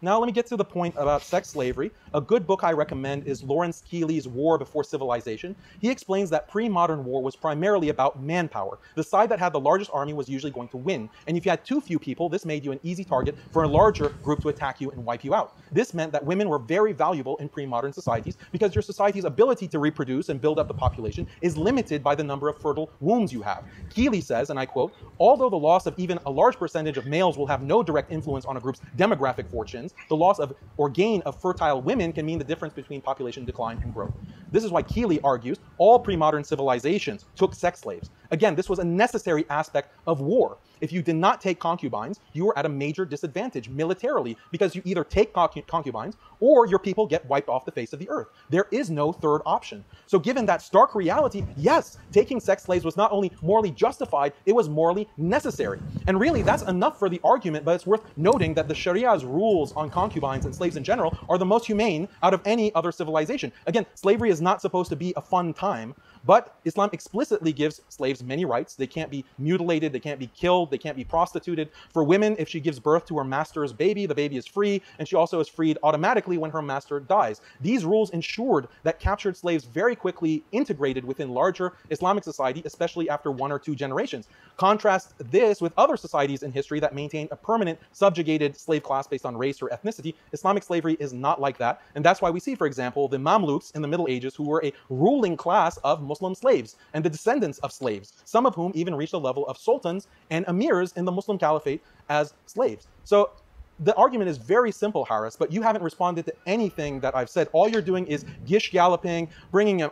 Now let me get to the point about sex slavery. A good book I recommend is Lawrence Keeley's War Before Civilization. He explains that pre-modern war was primarily about manpower. The side that had the largest army was usually going to win. And if you had too few people, this made you an easy target for a larger group to attack you and wipe you out. This meant that women were very valuable in pre-modern societies because your society's ability to reproduce and build up the population is limited by the number of fertile wombs you have. Keeley says, and I quote, "Although the loss of even a large percentage of males will have no direct influence on a group's demographic fortunes, the loss of or gain of fertile women can mean the difference between population decline and growth." This is why Keeley argues all pre-modern civilizations took sex slaves. Again, this was a necessary aspect of war. If you did not take concubines, you were at a major disadvantage militarily because you either take concubines or your people get wiped off the face of the earth. There is no third option. So given that stark reality, yes, taking sex slaves was not only morally justified, it was morally necessary. And really, that's enough for the argument, but it's worth noting that the Sharia's rules on concubines and slaves in general are the most humane out of any other civilization. Again, slavery is not supposed to be a fun time, but Islam explicitly gives slaves many rights. They can't be mutilated, they can't be killed, they can't be prostituted. For women, if she gives birth to her master's baby, the baby is free, and she also is freed automatically when her master dies. These rules ensured that captured slaves very quickly integrated within larger Islamic society, especially after 1 or 2 generations. Contrast this with other societies in history that maintain a permanent subjugated slave class based on race or ethnicity. Islamic slavery is not like that, and that's why we see, for example, the Mamluks in the Middle Ages, who were a ruling class of Muslim slaves and the descendants of slaves, some of whom even reached the level of sultans and emirs in the Muslim caliphate as slaves. So the argument is very simple, Harris, but you haven't responded to anything that I've said. All you're doing is gish galloping, bringing in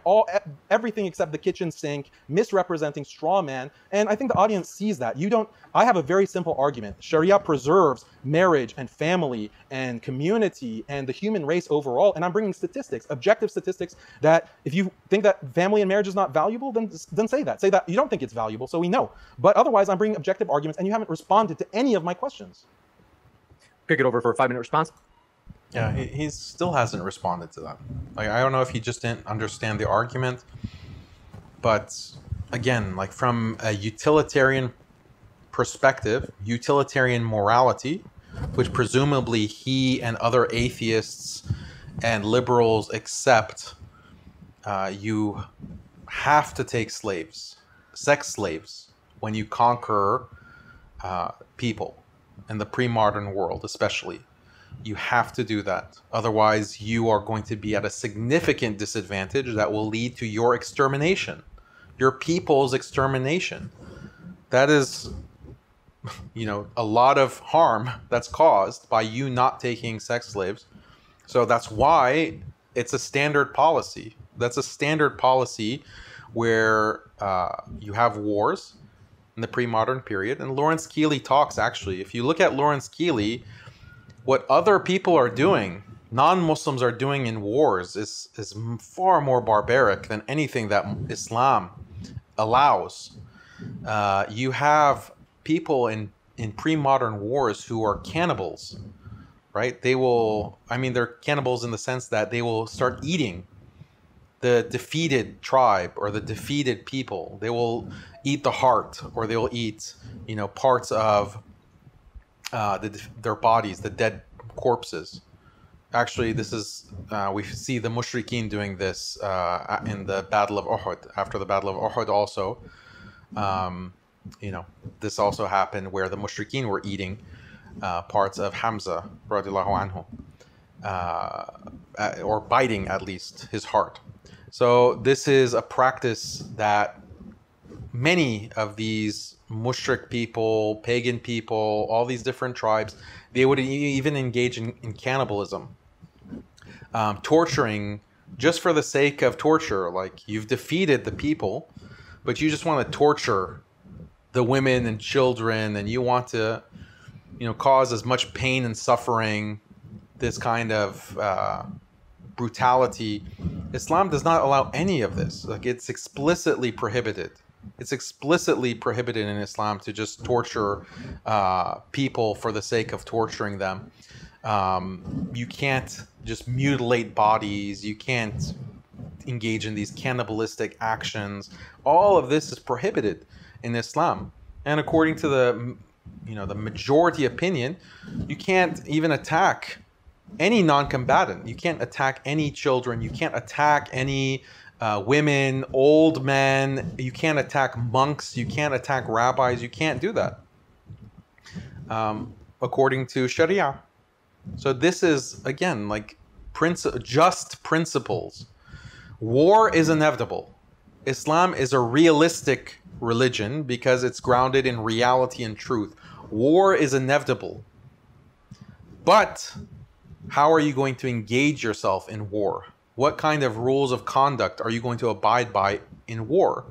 everything except the kitchen sink, misrepresenting straw man, and I think the audience sees that. I have a very simple argument. Sharia preserves marriage and family and community and the human race overall, and I'm bringing statistics, objective statistics, that if you think that family and marriage is not valuable, then say that. Say that you don't think it's valuable, so we know. But otherwise, I'm bringing objective arguments, and you haven't responded to any of my questions. Pick it over for a 5-minute response. Yeah, he still hasn't responded to that. Like, I don't know if he just didn't understand the argument, but again, like from a utilitarian perspective, utilitarian morality, which presumably he and other atheists and liberals accept, you have to take slaves, sex slaves, when you conquer people. In the pre-modern world especially, you have to do that. Otherwise, you are going to be at a significant disadvantage that will lead to your extermination, your people's extermination. That is, a lot of harm that's caused by you not taking sex slaves. So that's why it's a standard policy. That's a standard policy where you have wars in the pre-modern period. And Lawrence Keeley talks, actually, if you look at Lawrence Keeley, what other people are doing, non-Muslims are doing in wars is far more barbaric than anything that Islam allows. You have people in pre-modern wars who are cannibals, right? They're cannibals in the sense that they will start eating the defeated tribe or the defeated people. They will eat the heart, or they will eat, parts of their bodies, the dead corpses. Actually, this is, we see the Mushrikeen doing this in the Battle of Uhud. After the Battle of Uhud also, this also happened where the Mushrikeen were eating parts of Hamza, radiallahu anhu, or biting at least his heart. So this is a practice that many of these mushrik people, pagan people, all these different tribes, they would even engage in cannibalism, torturing just for the sake of torture. Like, you've defeated the people, but you just want to torture the women and children, and you want to, cause as much pain and suffering, this kind of brutality. Islam does not allow any of this. Like, it's explicitly prohibited. It's explicitly prohibited in Islam to just torture people for the sake of torturing them. You can't just mutilate bodies. You can't engage in these cannibalistic actions. All of this is prohibited in Islam. And according to the majority opinion, you can't even attack any non-combatant. You can't attack any children. You can't attack any women, old men. You can't attack monks. You can't attack rabbis. You can't do that, according to Sharia. So this is, again, like just principles. War is inevitable. Islam is a realistic religion because it's grounded in reality and truth. War is inevitable. But how are you going to engage yourself in war? What kind of rules of conduct are you going to abide by in war?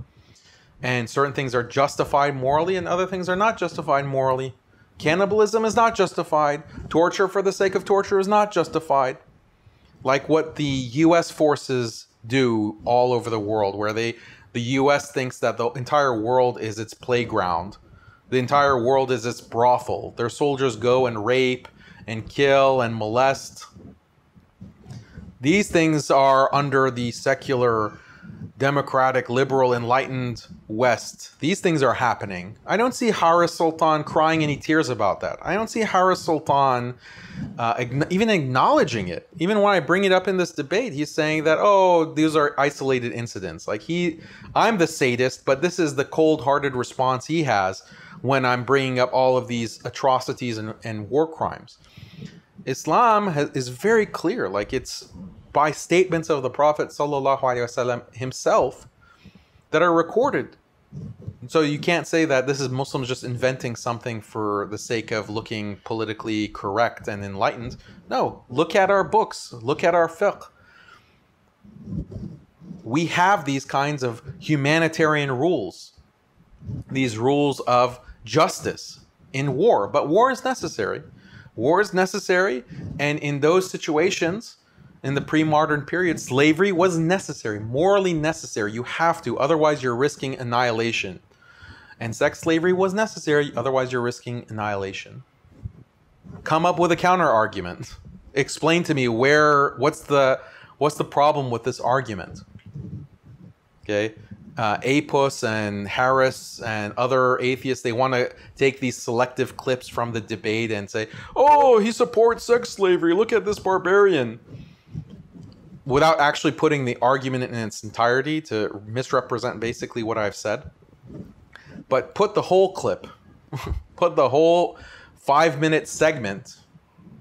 And certain things are justified morally and other things are not justified morally. Cannibalism is not justified. Torture for the sake of torture is not justified. Like what the US forces do all over the world, where the US thinks that the entire world is its playground. The entire world is its brothel. Their soldiers go and rape and kill and molest. These things are under the secular, democratic, liberal, enlightened West. These things are happening. I don't see Haris Sultan crying any tears about that. I don't see Haris Sultan even acknowledging it. Even when I bring it up in this debate, he's saying that, oh, these are isolated incidents. Like I'm the sadist, but this is the cold-hearted response he has when I'm bringing up all of these atrocities and war crimes. Islam is very clear. Like, it's by statements of the Prophet ﷺ himself that are recorded. So you can't say that this is Muslims just inventing something for the sake of looking politically correct and enlightened. No, look at our books, look at our fiqh. We have these kinds of humanitarian rules, these rules of justice in war. But war is necessary. War is necessary, and in those situations, in the pre-modern period, slavery was necessary, morally necessary. You have to, otherwise you're risking annihilation. And sex slavery was necessary, otherwise you're risking annihilation. Come up with a counter argument. Explain to me what's the problem with this argument? Okay, Apus and Harris and other atheists, they want to take these selective clips from the debate and say, oh, he supports sex slavery, look at this barbarian, without actually putting the argument in its entirety to misrepresent basically what I've said. But put the whole clip, put the whole 5-minute segment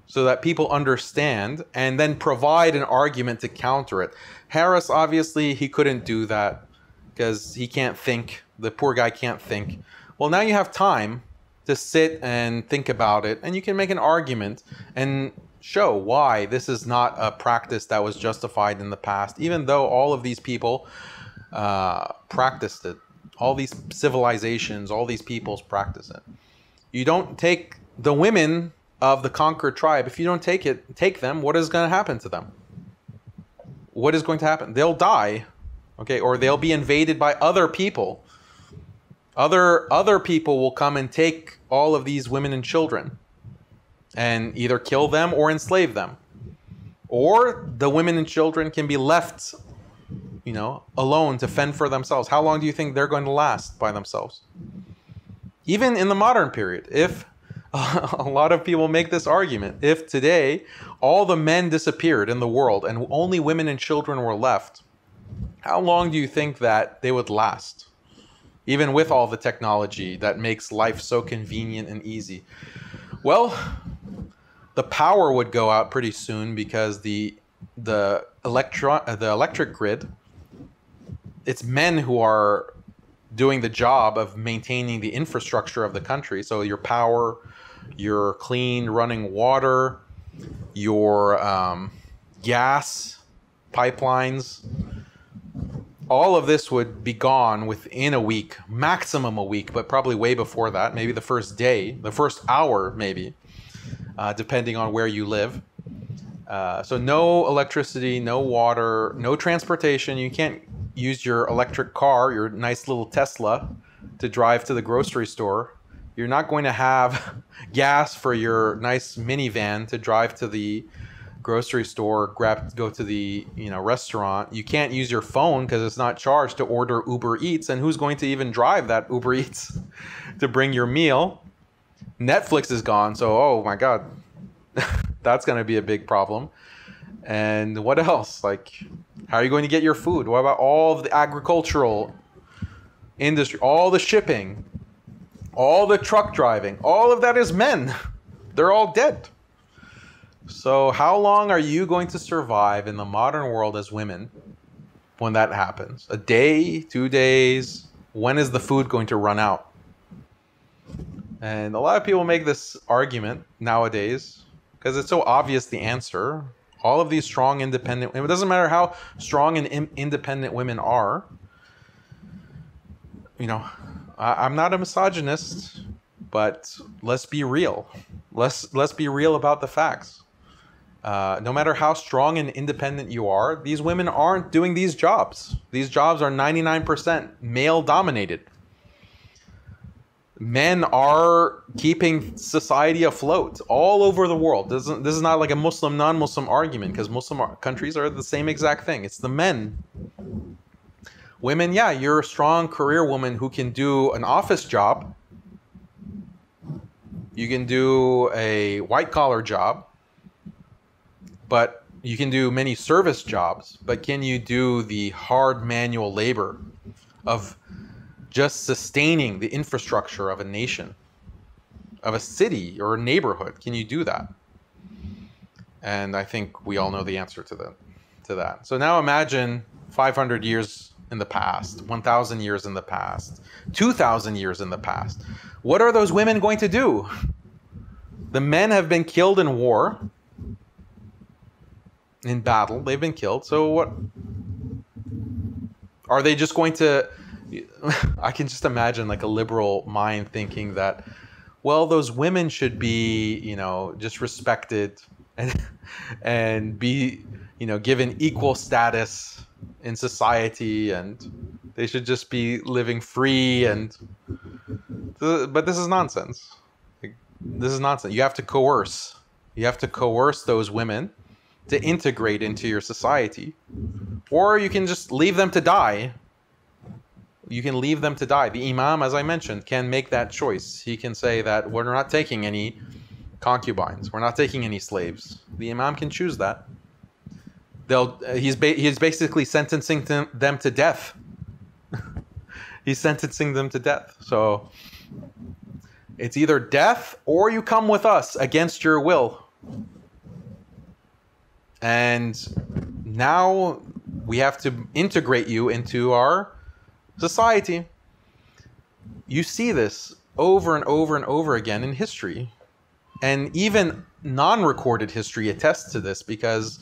so that people understand, and then provide an argument to counter it. Harris, obviously, he couldn't do that because he can't think. The poor guy can't think. Well, now you have time to sit and think about it, and you can make an argument and show why this is not a practice that was justified in the past, even though all of these people practiced it. All these civilizations, all these peoples practice it. You don't take the women of the conquered tribe. If you don't take them, what is going to happen to them? What is going to happen? They'll die, okay, or they'll be invaded by other people. Other people will come and take all of these women and children and either kill them or enslave them. Or the women and children can be left, you know, alone to fend for themselves. How long do you think they're going to last by themselves? Even in the modern period, if a lot of people make this argument, if today all the men disappeared in the world and only women and children were left, how long do you think that they would last? Even with all the technology that makes life so convenient and easy. Well, the power would go out pretty soon because the electric grid, it's men who are doing the job of maintaining the infrastructure of the country. So your power, your clean running water, your gas pipelines, all of this would be gone within a week, maximum a week, but probably way before that, maybe the first day, the first hour maybe, depending on where you live. So no electricity, no water, no transportation. You can't use your electric car, your nice little Tesla, to drive to the grocery store. You're not going to have gas for your nice minivan to drive to the grocery store, go to the restaurant. You can't use your phone because it's not charged to order Uber Eats, and who's going to even drive that Uber Eats to bring your meal? Netflix is gone, so oh my God. That's going to be a big problem. And what else? Like, how are you going to get your food? What about all of the agricultural industry, all the shipping, all the truck driving? All of that is men. They're all dead. So how long are you going to survive in the modern world as women when that happens? A day, 2 days? When is the food going to run out? And a lot of people make this argument nowadays because it's so obvious the answer. All of these strong, independent women, it doesn't matter how strong and independent women are. You know, I'm not a misogynist, but let's be real. Let's be real about the facts. No matter how strong and independent you are, these women aren't doing these jobs. These jobs are 99% male dominated. Men are keeping society afloat all over the world. This is not like a Muslim, non-Muslim argument, because Muslim countries are the same exact thing. It's the men. Women, yeah, you're a strong career woman who can do an office job. You can do a white-collar job. But you can do many service jobs. But can you do the hard manual labor of just sustaining the infrastructure of a nation, of a city or a neighborhood? Can you do that? And I think we all know the answer to that. So now imagine 500 years in the past, 1,000 years in the past, 2,000 years in the past. What are those women going to do? The men have been killed in war, in battle. They've been killed. So what? Are they just going to... I can just imagine like a liberal mind thinking that, well, those women should be, you know, just respected and be, you know, given equal status in society, and they should just be living free. And but this is nonsense. This is nonsense. You have to coerce. You have to coerce those women to integrate into your society, or you can just leave them to die. You can leave them to die. The imam, as I mentioned, can make that choice. He can say that we're not taking any concubines. We're not taking any slaves. The imam can choose that. He's basically sentencing them to death. He's sentencing them to death. So it's either death or you come with us against your will. And now we have to integrate you into our society. You see this over and over and over again in history. And even non-recorded history attests to this, because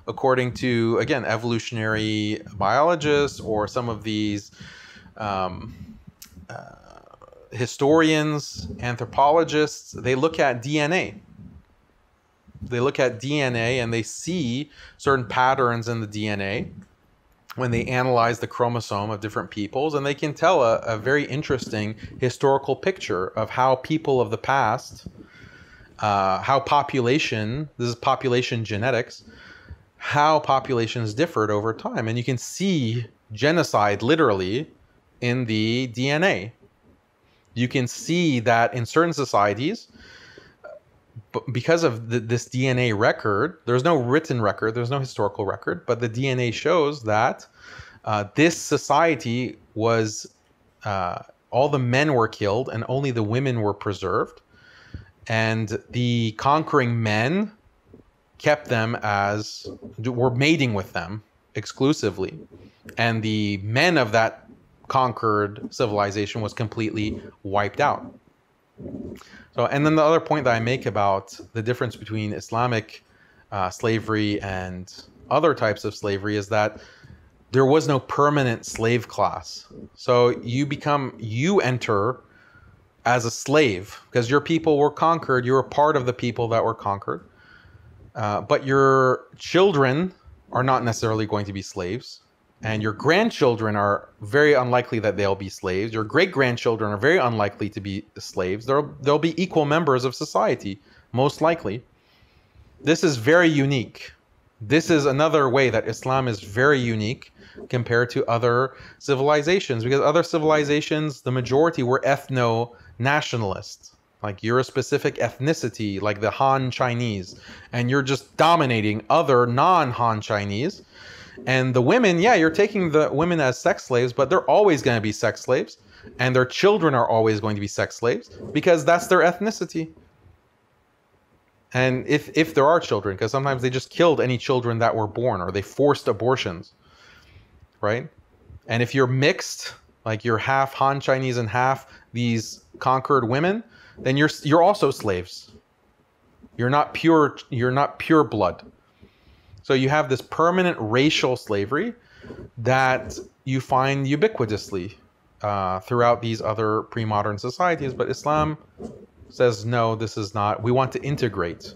according to, again, evolutionary biologists or some of these historians, anthropologists, they look at DNA. They look at DNA and they see certain patterns in the DNA when they analyze the chromosome of different peoples, and they can tell a very interesting historical picture of how people of the past, how population, this is population genetics, how populations differed over time. And you can see genocide literally in the DNA. You can see that in certain societies, because of this DNA record, there's no written record, there's no historical record, but the DNA shows that this society was, all the men were killed and only the women were preserved. And the conquering men kept them were mating with them exclusively. And the men of that conquered civilization was completely wiped out. So, and then the other point that I make about the difference between Islamic slavery and other types of slavery is that there was no permanent slave class. So you enter as a slave because your people were conquered. You were part of the people that were conquered. But your children are not necessarily going to be slaves. And your grandchildren are very unlikely that they'll be slaves. Your great-grandchildren are very unlikely to be slaves. They'll be equal members of society, most likely. This is very unique. This is another way that Islam is very unique compared to other civilizations, because other civilizations, the majority were ethno-nationalists. Like you're a specific ethnicity, like the Han Chinese, and you're just dominating other non-Han Chinese. And the women, yeah, you're taking the women as sex slaves, but they're always going to be sex slaves. And their children are always going to be sex slaves because that's their ethnicity. And if there are children, because sometimes they just killed any children that were born, or they forced abortions, right? And if you're mixed, like you're half Han Chinese and half these conquered women, then you're also slaves. You're not pure blood. So you have this permanent racial slavery that you find ubiquitously throughout these other pre-modern societies. But Islam says, no, this is not. We want to integrate.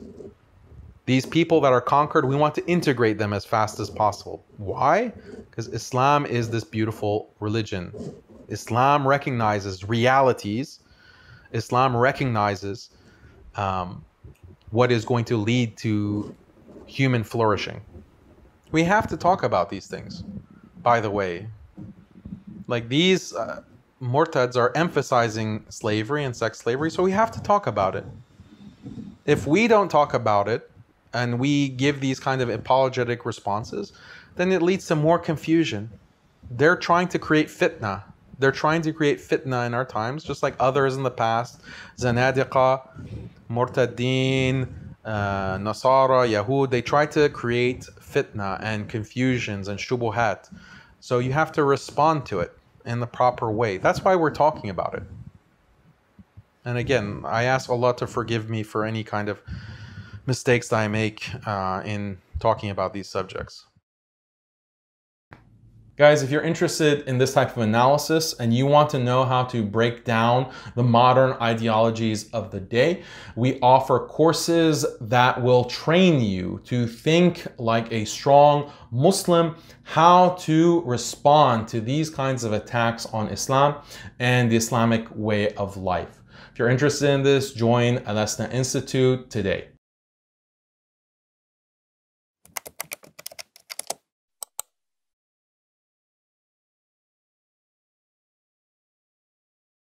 These people that are conquered, we want to integrate them as fast as possible. Why? Because Islam is this beautiful religion. Islam recognizes realities. Islam recognizes what is going to lead to human flourishing. We have to talk about these things, by the way. Like these Murtads are emphasizing slavery and sex slavery, so we have to talk about it. If we don't talk about it and we give these kind of apologetic responses, then it leads to more confusion. They're trying to create fitna. They're trying to create fitna in our times, just like others in the past. Zanadiqa, Murtadeen, Nasara, Yahud, they try to create fitna and confusions and shubuhat. So you have to respond to it in the proper way. That's why we're talking about it. And again, I ask Allah to forgive me for any kind of mistakes that I make in talking about these subjects. Guys, if you're interested in this type of analysis and you want to know how to break down the modern ideologies of the day, we offer courses that will train you to think like a strong Muslim, how to respond to these kinds of attacks on Islam and the Islamic way of life. If you're interested in this, join Al-Asna Institute today.